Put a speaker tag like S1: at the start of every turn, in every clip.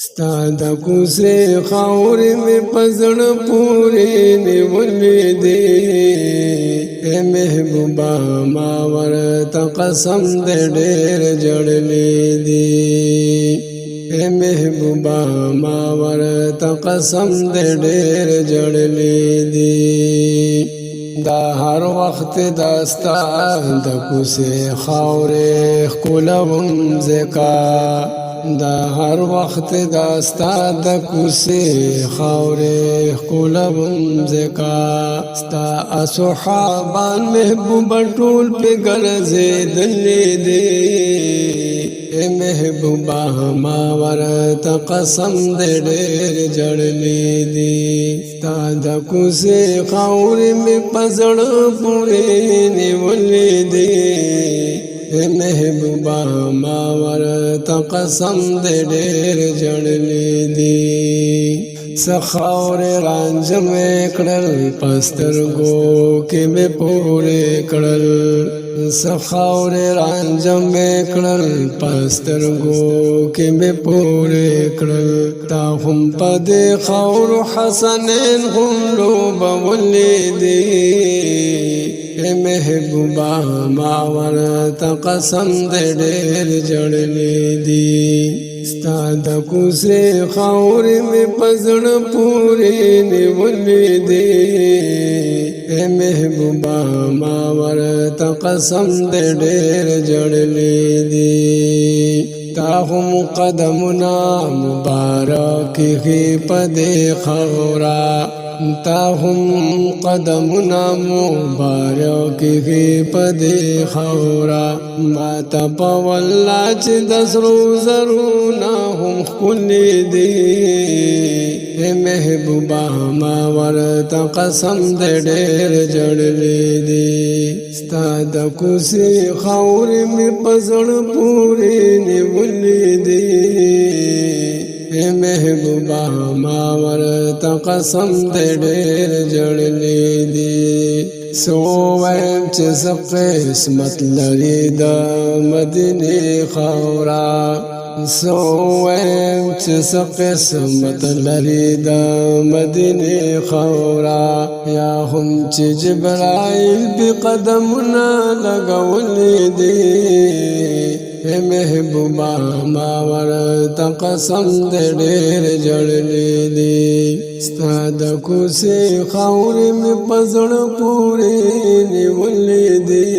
S1: ستا د کوڅې خاورې مې په زړه پورې نیولې دي اے محبوبا ما ورته قسم دې ډېر جړلې دي اے محبوبا ما ورته قسم دې ډېر جړلې دي دا هر وخت داستا د کوڅې خاورې ښکلوم ځکه دا هر وخت داستا د کوڅې خاورې ښکلوم ځکه ستا اصحابان محبوبه ټول پې ګرځېدلي دي اے محبوبه ما ورته قسم دې ډېر جړلې دي ستا د کوڅې خاورې مې په زړه پورې نیولې دي اے محبوبا ما ورته قسم دې ډېر جړلې دي سخاورې رانجه مې کړل په سترګو کې مې پورې کړل سخاورې رانجه مې کړل په سترګو کې مې پورې کړل تا هم په دې خاورو حسنین هم لوبولې دي اے محبوبا ما ورته قسم دې ډېر جړلې دي ستا د کوڅې خاورې مې په زړه پورې نیولې دي اے محبوبا ما ورته قسم دې ډېر جړلې دي تا هم قدمونه مبارک هي په دې خاورا تا هم قدمنا مبارک هي په دې خاورا ما ته په والله چې د سرو زرونه هم ښکلې دي اے محبوبا ما ورته قسم دې ډېر جړلې دي ستا د کوڅې خاورې مې په زړه پورې نیولې دي اے محبوبا ما ورته قسم دې ډېر جړلې دي سو وایم چې څه قسمت لري د مدینې خاورا سو وایم چې څه قسمت لري د مدینې خاورا یا هم چې جبرائیل به قدمونه لګولې دي اے محبوبا ما ورته قسم دې ډېر جړلې دي ستا د کوڅې خاورې مې په زړه پورې نیولې دي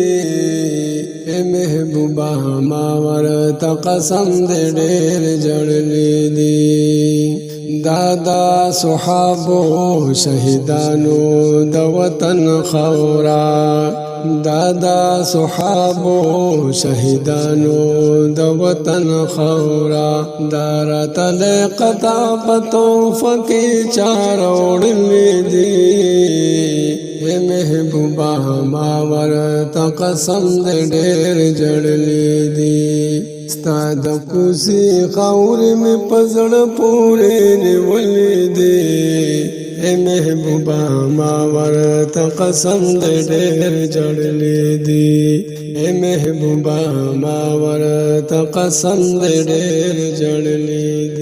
S1: اے محبوبا ما ورته قسم دې ډېر جړلې دي دادا صحابو شهیدانو د وطن خاورا دادا صحابو شهیدانو د وطن خاورا دارتل قطع پتو فکی چار وړلې دي اے محبوبا ما ورته قسم دې ډېر جړلې دي ستا د کوڅې خاورې مې په زړه پورې نیولې دي اے محبوبا ما ورته قسم دې ډېر جړلې دي اے محبوبا ما ورته قسم دې ډېر جړلې دي